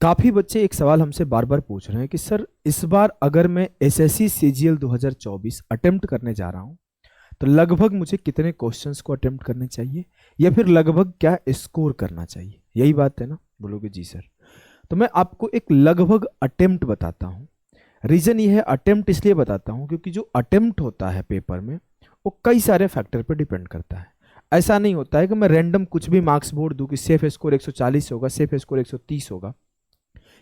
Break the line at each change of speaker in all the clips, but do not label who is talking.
काफ़ी बच्चे एक सवाल हमसे बार बार पूछ रहे हैं कि सर इस बार अगर मैं एसएससी सीजीएल 2024 अटेम्प्ट करने जा रहा हूँ तो लगभग मुझे कितने क्वेश्चंस को अटेम्प्ट करने चाहिए या फिर लगभग क्या स्कोर करना चाहिए, यही बात है ना। बोलोगे जी सर। तो मैं आपको एक लगभग अटेम्प्ट बताता हूँ। रीज़न ये है, अटेम्प्ट इसलिए बताता हूँ क्योंकि जो अटेम्प्ट होता है पेपर में वो कई सारे फैक्टर पर डिपेंड करता है। ऐसा नहीं होता है कि मैं रैंडम कुछ भी मार्क्स बोर्ड दूँ कि सेफ स्कोर 140 होगा, सेफ स्कोर 130 होगा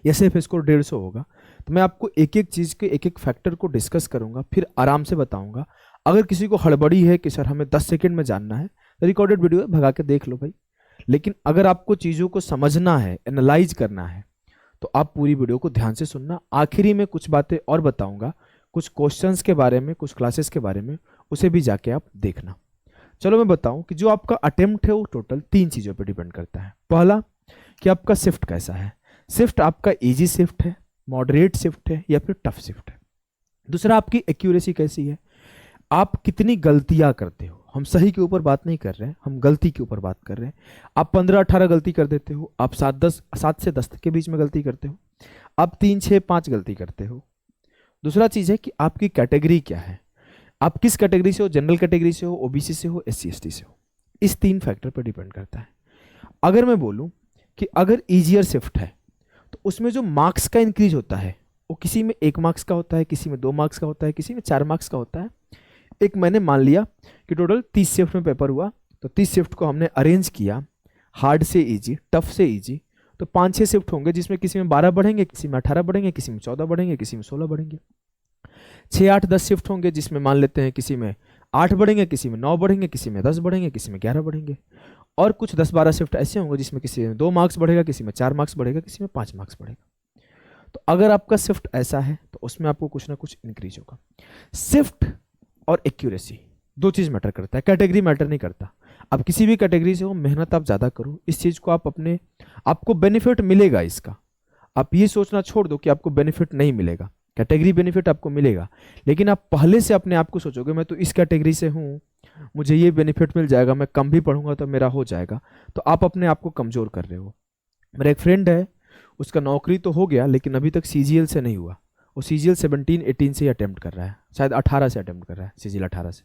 या सेफ स्कोर 150 होगा। तो मैं आपको एक एक चीज़ के एक एक फैक्टर को डिस्कस करूंगा, फिर आराम से बताऊंगा। अगर किसी को हड़बड़ी है कि सर हमें 10 सेकंड में जानना है तो रिकॉर्डेड वीडियो भगा के देख लो भाई। लेकिन अगर आपको चीज़ों को समझना है, एनालाइज करना है, तो आप पूरी वीडियो को ध्यान से सुनना। आखिरी में कुछ बातें और बताऊंगा, कुछ क्वेश्चंस के बारे में, कुछ क्लासेस के बारे में, उसे भी जाके आप देखना। चलो मैं बताऊं कि जो आपका अटेम्प्ट है वो टोटल 3 चीज़ों पर डिपेंड करता है। पहला कि आपका शिफ्ट कैसा है। शिफ्ट आपका इजी शिफ्ट है, मॉडरेट शिफ्ट है या फिर टफ शिफ्ट है। दूसरा आपकी एक्यूरेसी कैसी है, आप कितनी गलतियां करते हो। हम सही के ऊपर बात नहीं कर रहे हैं, हम गलती के ऊपर बात कर रहे हैं। आप 15-18 गलती कर देते हो, आप 7 से 10 के बीच में गलती करते हो, आप 3-6-5 गलती करते हो। दूसरा चीज़ है कि आपकी कैटेगरी क्या है, आप किस कैटेगरी से हो, जनरल कैटेगरी से हो, ओबीसी से हो, SC ST से हो। इस 3 फैक्टर पर डिपेंड करता है। अगर मैं बोलूं कि अगर ईजियर शिफ्ट है तो उसमें जो मार्क्स का इंक्रीज होता है वो किसी में 1 मार्क्स का होता है, किसी में 2 मार्क्स का होता है, किसी में 4 मार्क्स का होता है। एक मैंने मान लिया कि टोटल 30 शिफ्ट में पेपर हुआ, तो 30 शिफ्ट को हमने अरेंज किया हार्ड से इजी, टफ से इजी। तो 5-6 शिफ्ट होंगे जिसमें किसी में 12 बढ़ेंगे, किसी में 18 बढ़ेंगे, किसी में 14 बढ़ेंगे, किसी में 16 बढ़ेंगे। 6-8-10 शिफ्ट होंगे जिसमें मान लेते हैं किसी में 8 बढ़ेंगे, किसी में 9 बढ़ेंगे, किसी में 10 बढ़ेंगे, किसी में 11 बढ़ेंगे। और कुछ 10-12 शिफ्ट ऐसे होंगे जिसमें किसी में 2 मार्क्स बढ़ेगा, किसी में 4 मार्क्स बढ़ेगा, किसी में 5 मार्क्स बढ़ेगा। तो अगर आपका शिफ्ट ऐसा है तो उसमें आपको कुछ ना कुछ इंक्रीज होगा। शिफ्ट और एक्यूरेसी 2 चीज मैटर करता है, कैटेगरी मैटर नहीं करता। आप किसी भी कैटेगरी से हो, मेहनत आप ज्यादा करो, इस चीज को आप अपने आपको बेनिफिट मिलेगा इसका। आप ये सोचना छोड़ दो कि आपको बेनिफिट नहीं मिलेगा। कैटेगरी बेनिफिट आपको मिलेगा, लेकिन आप पहले से अपने आप को सोचोगे मैं तो इस कैटेगरी से हूँ, मुझे ये बेनिफिट मिल जाएगा, मैं कम भी पढ़ूंगा तो मेरा हो जाएगा, तो आप अपने आप को कमजोर कर रहे हो। मेरा एक फ्रेंड है, उसका नौकरी तो हो गया लेकिन अभी तक सीजीएल से नहीं हुआ। वो सीजीएल 17-18 से ही अटेम्प्ट कर रहा है, शायद 18 से अटेम्प्ट कर रहा है, सीजीएल 18 से।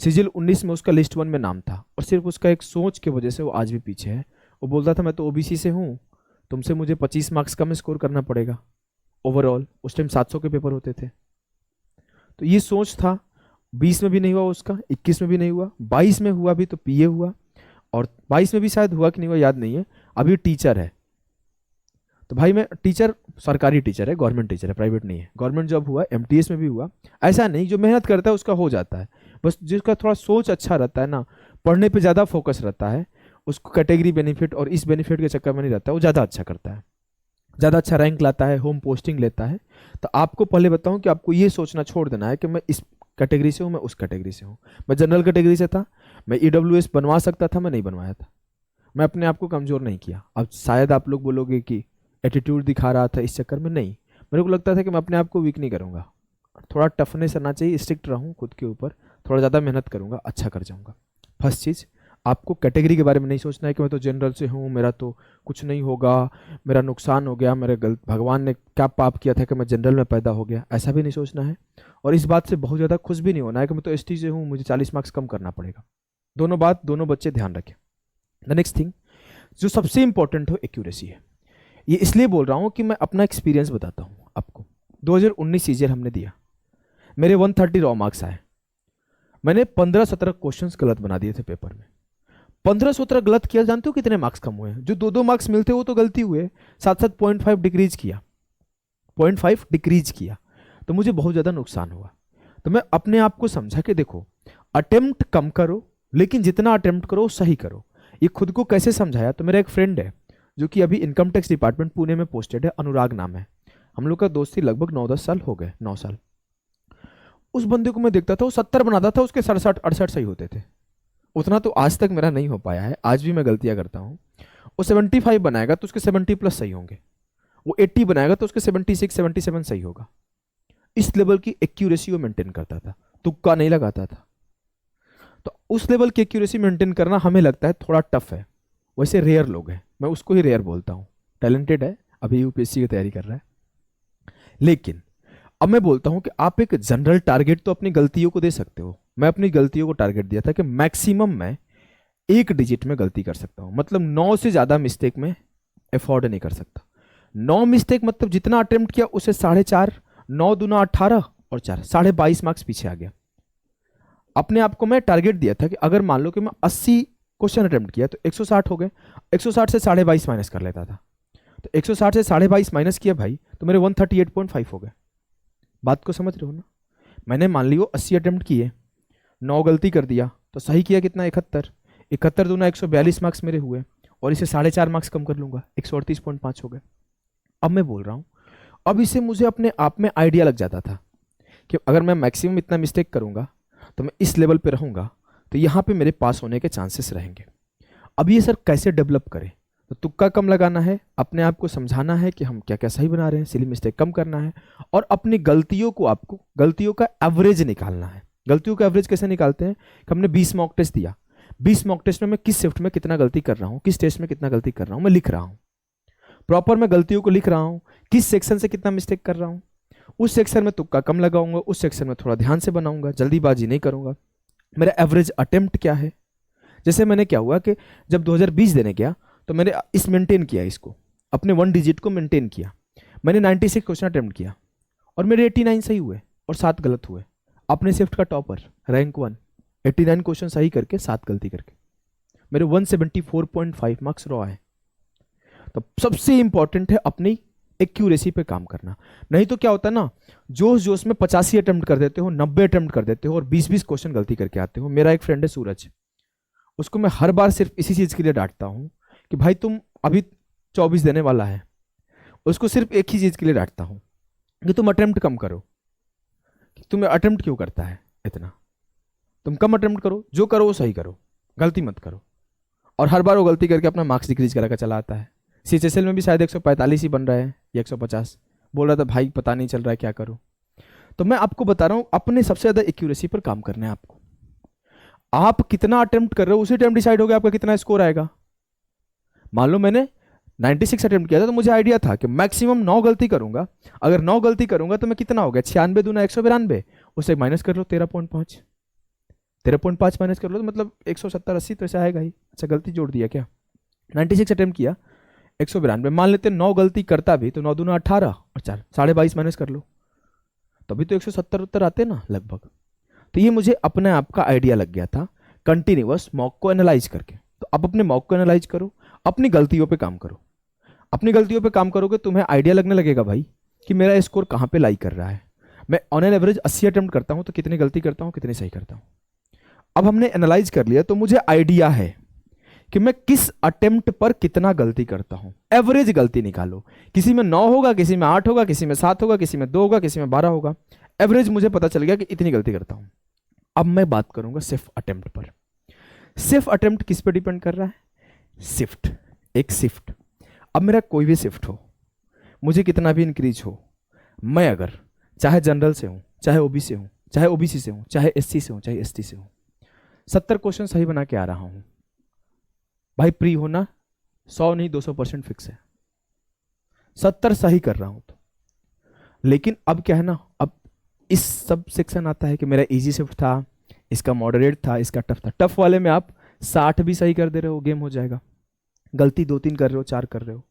सीजीएल 19 में उसका लिस्ट 1 में नाम था और सिर्फ उसका एक सोच की वजह से वो आज भी पीछे है। वो बोलता था मैं तो ओबीसी से हूँ, तुमसे मुझे 25 मार्क्स कम स्कोर करना पड़ेगा ओवरऑल। उस टाइम 700 के पेपर होते थे। तो ये सोच था। 20 में भी नहीं हुआ उसका, 21 में भी नहीं हुआ, 22 में हुआ भी तो पीए हुआ, और 22 में भी शायद हुआ कि नहीं हुआ याद नहीं है। अभी टीचर है। तो भाई मैं टीचर, सरकारी टीचर है, गवर्नमेंट टीचर है, प्राइवेट नहीं है। गवर्नमेंट जॉब हुआ, एमटीएस में भी हुआ। ऐसा नहीं, जो मेहनत करता है उसका हो जाता है। बस जिसका थोड़ा सोच अच्छा रहता है ना, पढ़ने पे ज़्यादा फोकस रहता है, उसको कैटेगरी बेनिफिट और इस बेनिफिट के चक्कर में नहीं रहता है, वो ज़्यादा अच्छा करता है, ज़्यादा अच्छा रैंक लाता है, होम पोस्टिंग लेता है। तो आपको पहले बताऊं कि आपको ये सोचना छोड़ देना है कि मैं इस कैटेगरी से हूँ, मैं उस कैटेगरी से हूँ। मैं जनरल कैटेगरी से था, मैं ईडब्ल्यूएस बनवा सकता था, मैं नहीं बनवाया था। मैं अपने आप को कमज़ोर नहीं किया। अब शायद आप लोग बोलोगे कि एटीट्यूड दिखा रहा था इस चक्कर में, नहीं। मेरे को लगता था कि मैं अपने आप को वीक नहीं करूँगा, थोड़ा टफनेस रहना चाहिए, स्ट्रिक्ट रहूँ खुद के ऊपर, थोड़ा ज़्यादा मेहनत करूँगा, अच्छा कर जाऊँगा। फर्स्ट चीज़, आपको कैटेगरी के बारे में नहीं सोचना है कि मैं तो जनरल से हूँ, मेरा तो कुछ नहीं होगा, मेरा नुकसान हो गया, मेरे गलत, भगवान ने क्या पाप किया था कि मैं जनरल में पैदा हो गया, ऐसा भी नहीं सोचना है। और इस बात से बहुत ज़्यादा खुश भी नहीं होना है कि मैं तो एसटी से हूँ, मुझे 40 मार्क्स कम करना पड़ेगा। दोनों बच्चे ध्यान रखें। द नेक्स्ट थिंग जो सबसे इंपॉर्टेंट हो, एक्यूरेसी है। ये इसलिए बोल रहा हूँ कि मैं अपना एक्सपीरियंस बताता हूँ आपको। 2019 सीजर हमने दिया, मेरे 130 रॉ मार्क्स आए। मैंने 15-17 क्वेश्चंस गलत बना दिए थे पेपर में। 15-17 गलत किया, जानते हो कितने मार्क्स कम हुए? जो 2-2 मार्क्स मिलते वो तो गलती हुए, साथ साथ 0.5 डिक्रीज किया, 0.5 डिक्रीज किया, तो मुझे बहुत ज़्यादा नुकसान हुआ। तो मैं अपने आप को समझा कि देखो, अटेम्प्ट कम करो लेकिन जितना अटेम्प्ट करो सही करो। ये खुद को कैसे समझाया? तो मेरा एक फ्रेंड है जो कि अभी इनकम टैक्स डिपार्टमेंट पुणे में पोस्टेड है, अनुराग नाम है। हम लोग का दोस्ती लगभग 9-10 साल हो गए, 9 साल। उस बंदे को मैं देखता था, वो 70 बनाता था, उसके 67-68 सही होते थे। उतना तो आज तक मेरा नहीं हो पाया है, आज भी मैं गलतियां करता हूँ। वो 75 बनाएगा तो उसके 70 प्लस सही होंगे, वो 80 बनाएगा तो उसके 76-77 सही होगा। इस लेवल की एक्यूरेसी वो मेंटेन करता था, तुक्का नहीं लगाता था। तो उस लेवल की एक्यूरेसी मेंटेन करना हमें लगता है थोड़ा टफ है, वैसे रेयर लोग हैं, मैं उसको ही रेयर बोलता हूँ। टैलेंटेड है, अभी यूपीएससी की तैयारी कर रहा है। लेकिन अब मैं बोलता हूं कि आप एक जनरल टारगेट तो अपनी गलतियों को दे सकते हो। मैं अपनी गलतियों को टारगेट दिया था कि मैक्सिमम मैं 1 डिजिट में गलती कर सकता हूं, मतलब 9 से ज्यादा मिस्टेक में अफोर्ड नहीं कर सकता। 9 मिस्टेक मतलब जितना अटेम्प्ट किया उसे 4.5, 9 दूना 18 और 4, 22.5 मार्क्स पीछे आ गया। अपने आप को मैं टारगेट दिया था कि अगर मान लो कि मैं 80 क्वेश्चन अटेम्प्ट किया तो 160 हो गए, 160 से 22.5 माइनस कर लेता था, तो 160 से 22.5 माइनस किया भाई तो मेरे 138.5 हो गए। बात को समझ रहे हो ना? मैंने मान लियो 80 अटेम्प्ट किए, 9 गलती कर दिया तो सही किया कितना, 71, 71 दूना 142 मार्क्स मेरे हुए, और इसे 4.5 मार्क्स कम कर लूंगा, 138.5 हो गए। अब मैं बोल रहा हूं, अब इसे मुझे अपने आप में आइडिया लग जाता था कि अगर मैं मैक्सिमम इतना मिस्टेक करूंगा तो मैं इस लेवल पे रहूंगा, तो यहां पे मेरे पास होने के चांसेस रहेंगे। अब ये सर कैसे डेवलप करें? तो तुक्का कम लगाना है, अपने आप को समझाना है कि हम क्या क्या सही बना रहे हैं, सिली मिस्टेक कम करना है, और अपनी गलतियों को, आपको गलतियों का एवरेज निकालना है। गलतियों का एवरेज कैसे निकालते हैं कि हमने 20 मॉक टेस्ट दिया, 20 मॉक टेस्ट में मैं किस शिफ्ट में कितना गलती कर रहा हूं, किस टेस्ट में कितना गलती कर रहा हूं, मैं लिख रहा हूं प्रॉपर, मैं गलतियों को लिख रहा हूं, किस सेक्शन से कितना मिस्टेक कर रहा हूं, उस सेक्शन में तुक्का कम लगाऊंगा, उस सेक्शन में थोड़ा ध्यान से बनाऊंगा, जल्दीबाजी नहीं करूंगा। मेरा एवरेज अटेम्प्ट क्या है? जैसे मैंने क्या हुआ कि जब 2020 देने गया तो मैंने इस मेंटेन किया, इसको अपने 1 डिजिट को मेंटेन किया। मैंने 96 क्वेश्चन अटेम्प्ट किया और मेरे 89 सही हुए और 7 गलत हुए। अपने शिफ्ट का टॉपर, रैंक 1, 89 क्वेश्चन सही करके 7 गलती करके मेरे 174.5 मार्क्स रॉ आए। तो सबसे इंपॉर्टेंट है अपनी एक्यूरेसी पे काम करना। नहीं तो क्या होता है ना, जोश जोश में 85 अटेम्प्ट कर देते हो, 90 अटेम्प्ट कर देते हो और 20-20 क्वेश्चन गलती करके आते हो। मेरा एक फ्रेंड है सूरज, उसको मैं हर बार सिर्फ इसी चीज के लिए डांटता हूं कि भाई तुम अभी 24 देने वाला है, उसको सिर्फ एक ही चीज के लिए डांटता हूं कि तुम अटेम्प्ट कम करो। तुम्हें अटेम्प्ट क्यों करता है इतना? तुम कम अटेम्प्ट करो, जो करो वो सही करो, गलती मत करो। और हर बार वो गलती करके अपना मार्क्स डिक्रीज करा कर चला आता है। सीएचएसएल में भी शायद 145 ही बन रहा है या 150, बोल रहा था भाई पता नहीं चल रहा है क्या करूं। तो मैं आपको बता रहा हूं, अपने सबसे ज्यादा एक्यूरेसी पर काम करना है आपको। आप कितना अटेम्प्ट कर रहे हो उसी टाइम डिसाइड होगा आपका कितना स्कोर आएगा। मान लो मैंने 96 अटेम्प्ट किया था तो मुझे आइडिया था कि मैक्सिमम 9 गलती करूंगा, अगर 9 गलती करूंगा तो मैं कितना हो गया, 96 दूना 192, उसे माइनस कर लो 13.5, 13.5 माइनस कर लो तो मतलब 170-80 तो ऐसा आएगा ही। अच्छा गलती जोड़ दिया क्या, 96 अटेम्प्ट किया 192, मान लेते 9 गलती करता भी तो 9 दूना 18 और 4, 22.5 माइनस कर लो, तभी तो 170 उत्तर आते ना लगभग। तो ये मुझे अपने आप का आइडिया लग गया था कंटिन्यूअस मॉक को एनालाइज करके। तो अब अपने मॉक को एनालाइज करो, अपनी गलतियों पे काम करो। अपनी गलतियों पे काम करोगे तुम्हें आइडिया लगने लगेगा भाई कि मेरा स्कोर कहाँ पे लाई कर रहा है। मैं ऑन एन एवरेज 80 अटेम्प्ट करता हूँ तो कितनी गलती करता हूँ, कितनी सही करता हूँ। अब हमने एनालाइज कर लिया तो मुझे आइडिया है कि मैं किस अटेम्प्ट पर कितना गलती करता हूं। एवरेज गलती निकालो, किसी में 9 होगा, किसी में 8 होगा, किसी में 7 होगा, किसी में 2 होगा, किसी में 12 होगा। एवरेज मुझे पता चल गया कि इतनी गलती करता हूं। अब मैं बात करूंगा सिर्फ अटेम्प्ट पर। सिर्फ अटेम्प्ट किस पर डिपेंड कर रहा है? शिफ्ट, एक शिफ्ट। अब मेरा कोई भी शिफ्ट हो, मुझे कितना भी इंक्रीज हो, मैं अगर चाहे जनरल से हूं, चाहे ओबीसी से हूं, चाहे ओबीसी से हूं, चाहे एससी से हूं, चाहे एसटी से हूं, 70 क्वेश्चन सही बना के आ रहा हूं भाई, प्री होना 100 नहीं 200% फिक्स है। 70 सही कर रहा हूं तो। लेकिन अब क्या है ना, अब इस सब सेक्शन आता है कि मेरा इजी शिफ्ट था, इसका मॉडरेट था, इसका टफ था। टफ वाले में आप 60 भी सही कर दे रहे हो, गेम हो जाएगा। गलती 2-3 कर रहे हो, 4 कर रहे हो,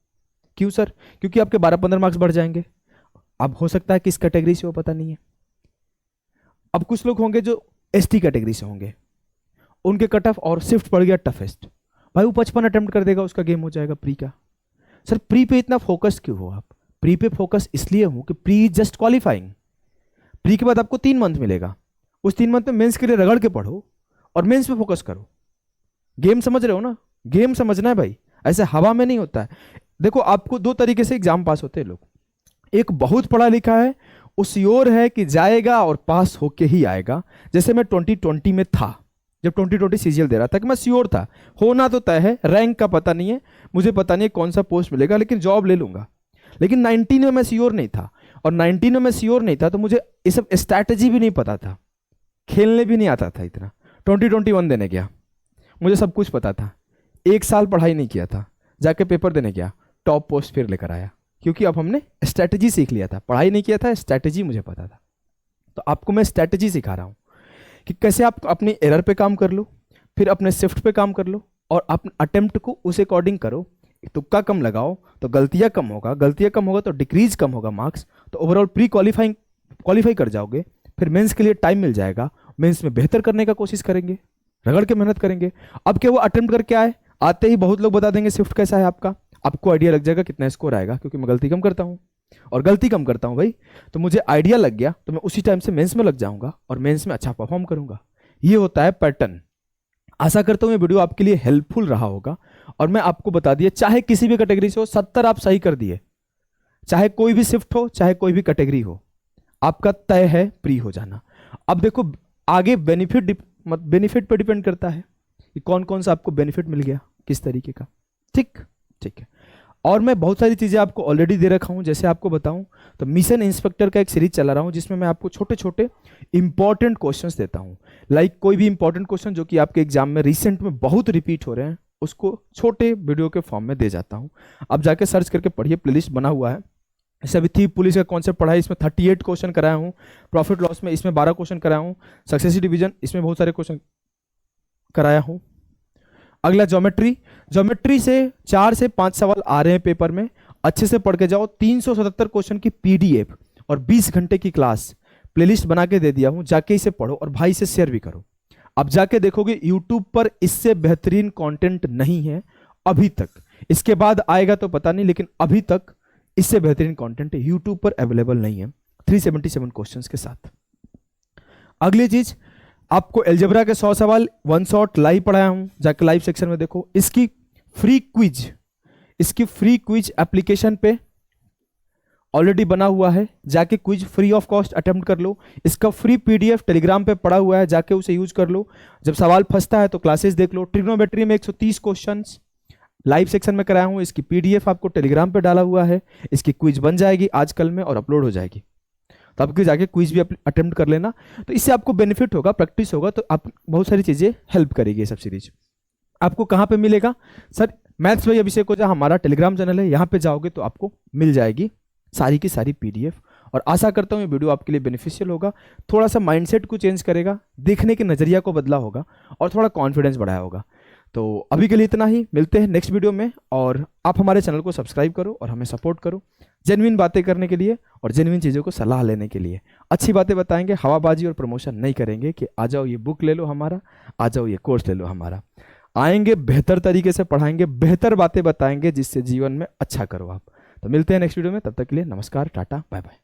क्यों सर? क्योंकि आपके 12-15 मार्क्स बढ़ जाएंगे। अब हो सकता है किस कैटेगरी से हो पता नहीं है। अब कुछ लोग होंगे जो एसटी कैटेगरी से होंगे, उनके कट ऑफ और शिफ्ट पड़ गया टफेस्ट, भाई वो 55 अटेम्प्ट कर देगा, उसका गेम हो जाएगा प्री का। सर प्री पे इतना फोकस क्यों हो आप? प्री पे फोकस इसलिए हूं कि प्री जस्ट क्वालिफाइंग। प्री के बाद आपको 3 मंथ मिलेगा, उस 3 मंथ में मेंस के लिए रगड़ के पढ़ो और मेंस पे फोकस करो। गेम समझ रहे हो ना? गेम समझना है भाई, ऐसे हवा में नहीं होता है। देखो आपको 2 तरीके से एग्जाम पास होते हैं लोग। एक बहुत पढ़ा लिखा है, वो श्योर है कि जाएगा और पास होके ही आएगा। जैसे मैं 2020 में था, जब 2020 सीजीएल दे रहा था कि मैं श्योर था, होना तो तय है, रैंक का पता नहीं है, मुझे पता नहीं है कौन सा पोस्ट मिलेगा, लेकिन जॉब ले लूंगा। लेकिन 19 में मैं श्योर नहीं था, और 19 में मैं श्योर नहीं था तो मुझे ये सब स्ट्रैटेजी भी नहीं पता था, खेलने भी नहीं आता था इतना। 2021 देने गया, मुझे सब कुछ पता था। 1 साल पढ़ाई नहीं किया था, जाके पेपर देने गया, टॉप पोस्ट फिर लेकर आया। क्योंकि अब हमने स्ट्रैटेजी सीख लिया था, पढ़ाई नहीं किया था, स्ट्रैटेजी मुझे पता था। तो आपको मैं स्ट्रैटेजी सिखा रहा हूँ कि कैसे आप अपनी एरर पे काम कर लो, फिर अपने शिफ्ट पे काम कर लो और अपने अटेम्प्ट को उस अकॉर्डिंग करो। तुक्का कम लगाओ तो गलतियां कम होगा, गलतियां कम होगा तो डिक्रीज कम होगा मार्क्स, तो ओवरऑल प्री क्वालिफाई कर जाओगे। फिर मेंस के लिए टाइम मिल जाएगा, मेंस में बेहतर करने का कोशिश करेंगे, रगड़ के मेहनत करेंगे। अब क्या वो अटेम्प्ट करके आए, आते ही बहुत लोग बता देंगे शिफ्ट कैसा है आपका, आपको आइडिया लग जाएगा कितना स्कोर आएगा, क्योंकि मैं गलती कम करता हूँ और गलती कम करता हूँ भाई, तो मुझे आइडिया लग गया, तो मैं उसी टाइम से मेंस में लग जाऊंगा और मेंस में अच्छा परफॉर्म करूंगा। ये होता है पैटर्न। आशा करता हूँ ये वीडियो आपके लिए हेल्पफुल रहा होगा और मैं आपको बता दिया, चाहे किसी भी कैटेगरी से हो, 70 आप सही कर दिए, चाहे कोई भी शिफ्ट हो, चाहे कोई भी कैटेगरी हो, आपका तय है प्री हो जाना। अब देखो आगे बेनिफिट पे डिपेंड करता है कि कौन कौन सा आपको बेनिफिट मिल गया, किस तरीके का। ठीक है। और मैं बहुत सारी चीजें आपको ऑलरेडी दे रखा हूं, जैसे आपको बताऊं तो मिशन इंस्पेक्टर का एक सीरीज चला रहा हूं जिसमें मैं आपको छोटे छोटे इंपॉर्टेंट क्वेश्चंस देता हूं। लाइक कोई भी इंपॉर्टेंट क्वेश्चन जो कि आपके एग्जाम में रिसेंट में बहुत रिपीट हो रहे हैं, उसको छोटे वीडियो के फॉर्म में दे जाता हूं। आप जाके सर्च करके पढ़िए, प्लेलिस्ट बना हुआ है। जैसे अभी थी पुलिस का कॉन्सेप्ट पढ़ा है, इसमें 38 क्वेश्चन कराया हूँ। प्रॉफिट लॉस में इसमें 12 क्वेश्चन कराया हूँ। सक्सेसिव डिवीजन इसमें बहुत सारे क्वेश्चन कराया हूँ। अगला ज्योमेट्री से 4 से 5 सवाल आ रहे हैं पेपर में, अच्छे से पढ़ के जाओ। 377 क्वेश्चन की पीडीएफ और 20 घंटे की क्लास प्लेलिस्ट बना के दे दिया हूं, जाके इसे पढ़ो और भाई से शेयर भी करो। अब जाके देखोगे यूट्यूब पर इससे बेहतरीन कंटेंट नहीं है अभी तक, इसके बाद आएगा तो पता नहीं, लेकिन अभी तक इससे बेहतरीन कंटेंट यूट्यूब पर अवेलेबल नहीं है 377 क्वेश्चंस के साथ। अगली चीज, आपको अलजेब्रा के 100 सवाल वन शॉट लाइव पढ़ाया हूं, जाके लाइव सेक्शन में देखो। इसकी फ्री क्विज एप्लीकेशन पे ऑलरेडी बना हुआ है, जाके quiz free of cost attempt कर लो। इसका फ्री पीडीएफ टेलीग्राम पे पड़ा हुआ है, जाके उसे यूज कर लो। जब सवाल फंसता है तो क्लासेस देख लो। ट्रिग्नोमेट्री में 130 क्वेश्चंस लाइव सेक्शन में कराया हूं, इसकी पीडीएफ आपको टेलीग्राम पे डाला हुआ है। इसकी क्विज बन जाएगी आजकल में और अपलोड हो जाएगी, तो आपके जाके क्विज भी अटेम्प्ट कर लेना। तो इससे आपको बेनिफिट होगा, प्रैक्टिस होगा, तो आप बहुत सारी चीजें हेल्प करेगी ये सब सीरीज। आपको कहाँ पे मिलेगा सर? मैथ्स भाई अभिषेक ओझा हमारा टेलीग्राम चैनल है, यहाँ पे जाओगे तो आपको मिल जाएगी सारी की सारी पीडीएफ। और आशा करता हूँ ये वीडियो आपके लिए बेनिफिशियल होगा, थोड़ा सा माइंडसेट को चेंज करेगा, देखने के नजरिया को बदला होगा और थोड़ा कॉन्फिडेंस बढ़ाया होगा। तो अभी के लिए इतना ही, मिलते हैं नेक्स्ट वीडियो में। और आप हमारे चैनल को सब्सक्राइब करो और हमें सपोर्ट करो जेन्युइन बातें करने के लिए और जेन्युइन चीज़ों को सलाह लेने के लिए। अच्छी बातें बताएंगे, हवाबाजी और प्रमोशन नहीं करेंगे कि आ जाओ ये बुक ले लो हमारा, आ जाओ ये कोर्स ले लो हमारा। आएंगे, बेहतर तरीके से पढ़ाएंगे, बेहतर बातें बताएंगे जिससे जीवन में अच्छा करो आप। तो मिलते हैं नेक्स्ट वीडियो में, तब तक के लिए नमस्कार, टाटा, बाय बाय।